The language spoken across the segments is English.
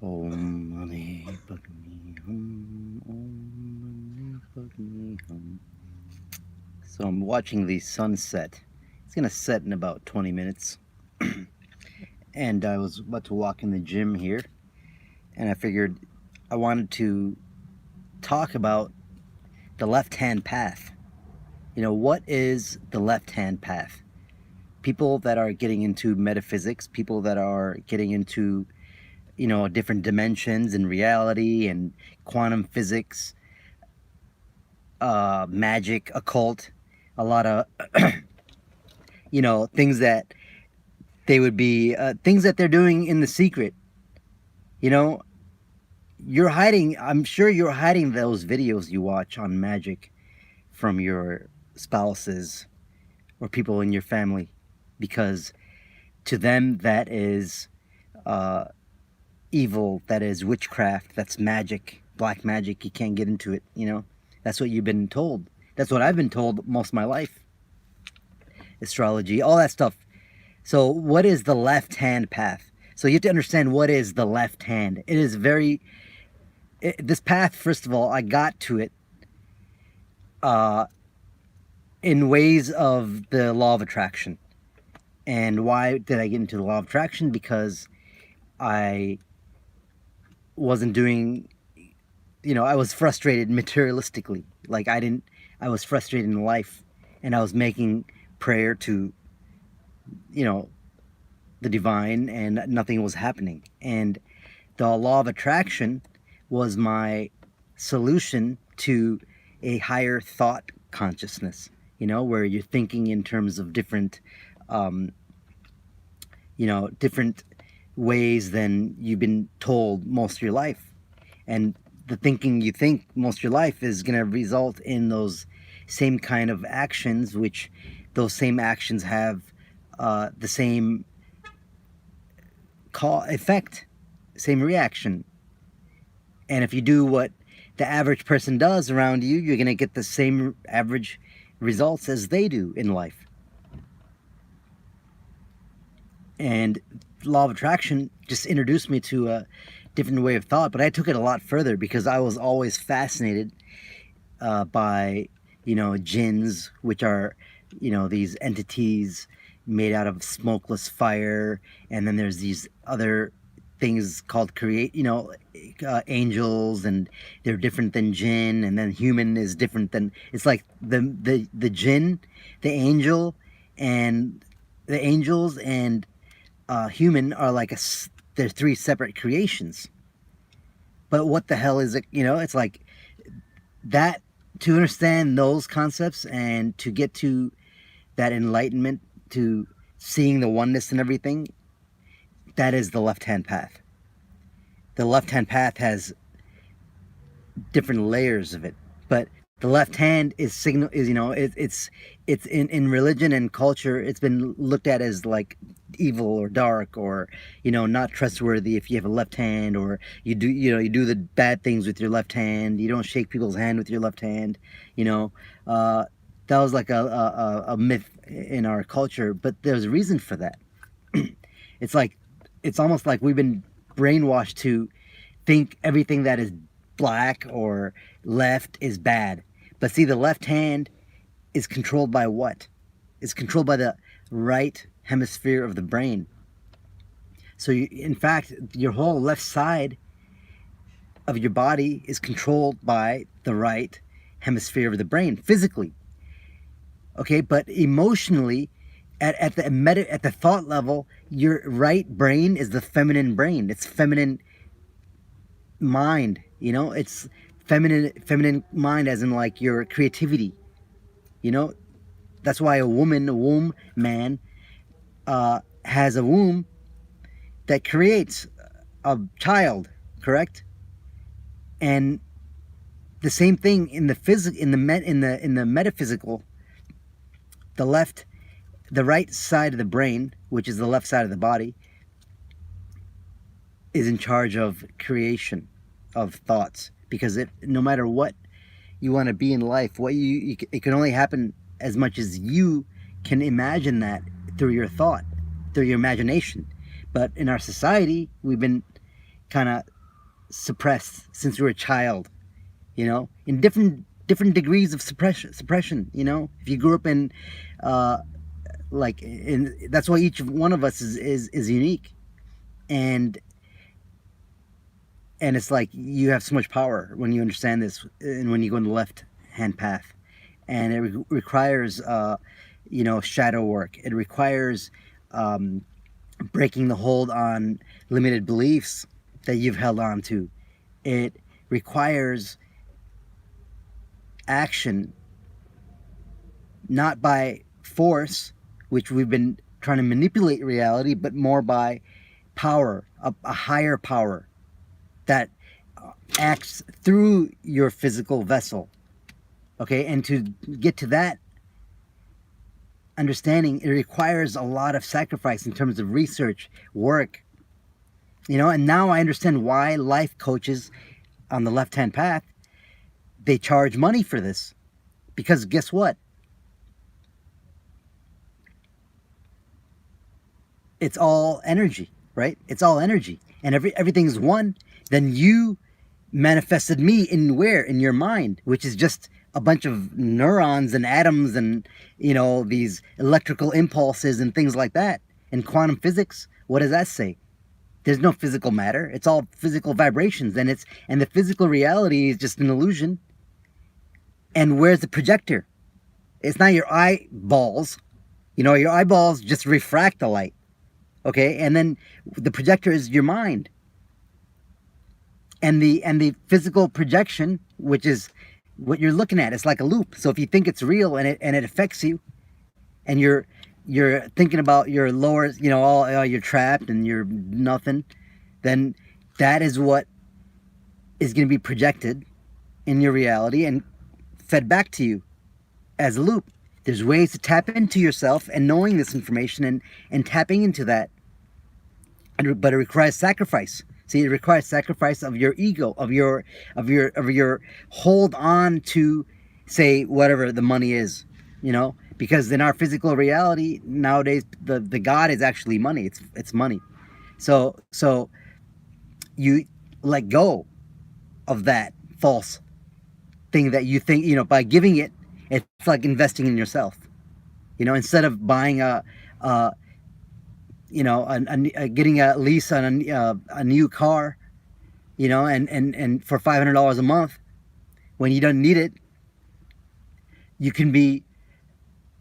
Om Mani Padme Hum. Om Mani Padme Hum. So I'm watching the sunset. It's gonna set in about 20 minutes. And I was about to walk in the gym here, and I figured I wanted to talk about the left-hand path. What is the left-hand path? People that are getting into metaphysics, people that are getting into different dimensions and reality and quantum physics, magic, occult, a lot of things that they would be things that they're doing in the secret. You're hiding, I'm sure you're hiding those videos you watch on magic from your spouses or people in your family, because to them that is evil, that is witchcraft, that's magic, black magic. You can't get into it. That's what you've been told. That's what I've been told most of my life. Astrology, all that stuff. So what is the left hand path? So you have to understand what is the left hand. It is this path, first of all, I got to it in ways of the law of attraction. And why did I get into the law of attraction? Because I wasn't doing, I was frustrated materialistically. Like I was frustrated in life, and I was making prayer to, the divine, and nothing was happening. And the law of attraction was my solution to a higher thought consciousness, where you're thinking in terms of different, different ways than you've been told most of your life. And the thinking you think most of your life is going to result in those same kind of actions, which those same actions have the same effect, same reaction. And if you do what the average person does around you, you're going to get the same average results as they do in life. And law of attraction just introduced me to a different way of thought, but I took it a lot further because I was always fascinated by, jinns, which are, these entities made out of smokeless fire. And then there's these other things called angels, and they're different than jinn. And then human is different than, it's like the jinn, the angel, and the angels and human are like they're three separate creations. But what the hell is it? It's like that. To understand those concepts and to get to that enlightenment, to seeing the oneness and everything, that is the left-hand path. The left-hand path has different layers of it, but the left hand is it's in religion and culture, it's been looked at as like evil or dark, or not trustworthy if you have a left hand, or you do the bad things with your left hand, you don't shake people's hand with your left hand. That was like a myth in our culture, but there's a reason for that. It's almost like we've been brainwashed to think everything that is black or left is bad. But see, the left hand is controlled by what? It's controlled by the right hemisphere of the brain. So in fact, your whole left side of your body is controlled by the right hemisphere of the brain, physically. Okay, but emotionally, at the thought level, your right brain is the feminine brain. It's feminine mind. It's feminine mind, as in like your creativity. That's why a womb man has a womb that creates a child, correct? And the same thing in the metaphysical, the right side of the brain, which is the left side of the body, is in charge of creation of thoughts. Because no matter what you want to be in life, it can only happen as much as you can imagine that through your thought, through your imagination. But in our society, we've been kind of suppressed since we were a child, in different degrees of suppression. If you grew up in that's why each one of us is unique. And it's like you have so much power when you understand this, and when you go in the left hand path. And it requires shadow work. It requires breaking the hold on limited beliefs that you've held on to. It requires action, not by force, which we've been trying to manipulate reality, but more by power, a higher power that acts through your physical vessel. Okay, and to get to that understanding, it requires a lot of sacrifice in terms of research, work. And now I understand why life coaches on the left-hand path, they charge money for this. Because guess what? It's all energy, right? It's all energy. And everything's one. Then you manifested me in where? In your mind, which is just a bunch of neurons and atoms and, these electrical impulses and things like that. In quantum physics, what does that say? There's no physical matter. It's all physical vibrations. And the physical reality is just an illusion. And where's the projector? It's not your eyeballs. Your eyeballs just refract the light. Okay? And then the projector is your mind. And the physical projection, which is what you're looking at, it's like a loop. So if you think it's real and it affects you, and you're thinking about your lower, you're trapped and you're nothing, then that is what is going to be projected in your reality and fed back to you as a loop. There's ways to tap into yourself and knowing this information and tapping into that. But it requires sacrifice. See, it requires sacrifice of your ego, of your hold on to, say, whatever the money is, because in our physical reality nowadays, the God is actually money. It's money. So you let go of that false thing that you think, by giving it, it's like investing in yourself. Instead of buying getting a lease on a new car, and for $500 a month, when you don't need it, you can be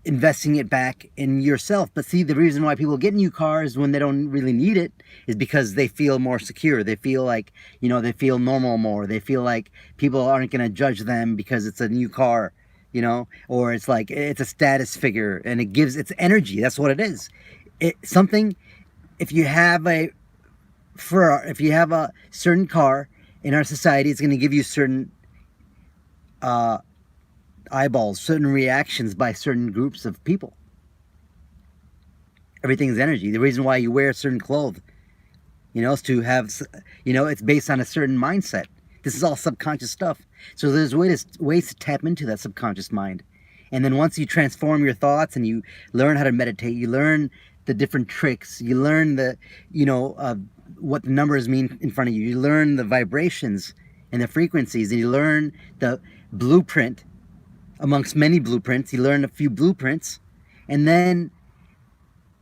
investing it back in yourself. But see, the reason why people get new cars when they don't really need it is because they feel more secure. They feel like, they feel normal more. They feel like people aren't going to judge them because it's a new car, or it's like, it's a status figure, and it's energy. That's what it is. If you have a certain car in our society, it's going to give you certain eyeballs, certain reactions by certain groups of people. Everything is energy. The reason why you wear certain clothes, is to have, it's based on a certain mindset. This is all subconscious stuff. So there's ways to tap into that subconscious mind. And then once you transform your thoughts and you learn how to meditate, you learn the different tricks, you learn what the numbers mean in front of you, you learn the vibrations and the frequencies, and you learn the blueprint amongst many blueprints. You learn a few blueprints, and then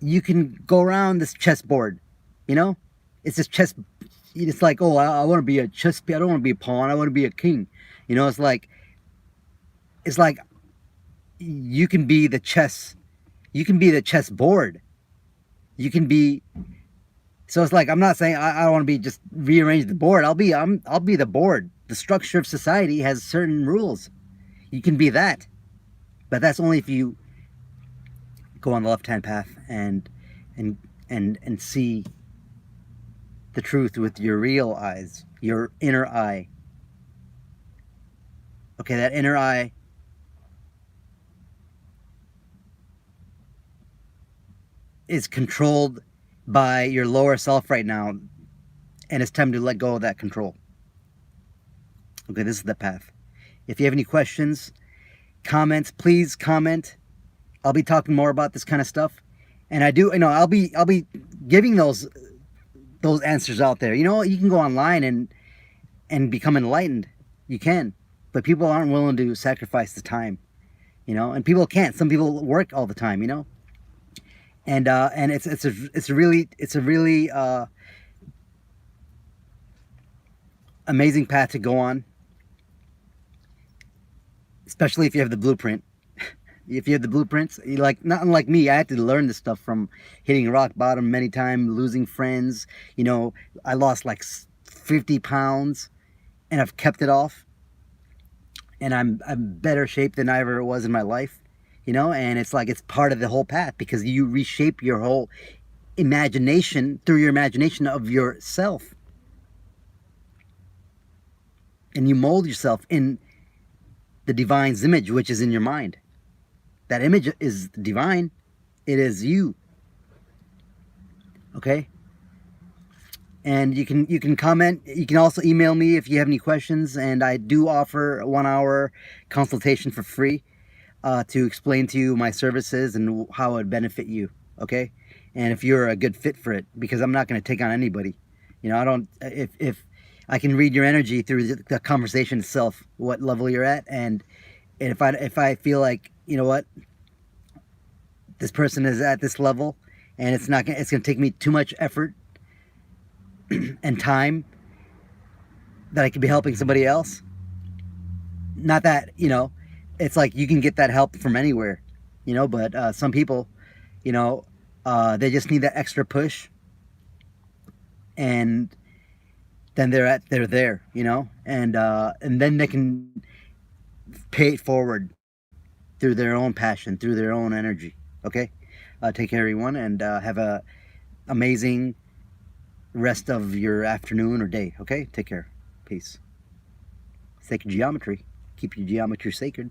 you can go around this chessboard. It's this chess. It's like, oh, I want to be a chess. I don't want to be a pawn. I want to be a king. It's like you can be the chess. You can be the chessboard. You can be. So it's like, I'm not saying I want to be just rearrange the board. I'll be the board. The structure of society has certain rules. You can be that, but that's only if you go on the left-hand path and see the truth with your real eyes, your inner eye. Okay, that inner eye is controlled by your lower self right now, and it's time to let go of that control. Okay, this is the path. If you have any questions, comments, please comment. I'll be talking more about this kind of stuff, and I'll be giving those answers out there. You can go online and and become enlightened, you can. But people aren't willing to sacrifice the time, you know, and people can't. Some people work all the time, you know, and it's a really amazing path to go on, especially if you have the blueprint. If you have the blueprints, you like, not unlike me, I had to learn this stuff from hitting rock bottom many times, losing friends. You know, I lost like 50 pounds, and I've kept it off, and I'm better shape than I ever was in my life. You know, and it's like it's part of the whole path because you reshape your whole imagination through your imagination of yourself, and you mold yourself in the divine's image, which is in your mind. That image is divine. It is you. Okay? And you can comment. You can also email me if you have any questions. And I do offer a 1-hour consultation for free to explain to you my services and how it would benefit you. Okay? And if you're a good fit for it, because I'm not going to take on anybody. You know, I don't. If I can read your energy through the conversation itself, what level you're at, and if I feel like, you know what, this person is at this level, and it's gonna take me too much effort and time that I could be helping somebody else. Not that, you know, it's like you can get that help from anywhere, you know, but some people, you know, they just need that extra push, and then they're there, you know, and then they can pay it forward through their own passion, through their own energy. Okay? Take care, everyone, and have a amazing rest of your afternoon or day. Okay? Take care. Peace. Sacred geometry. Keep your geometry sacred.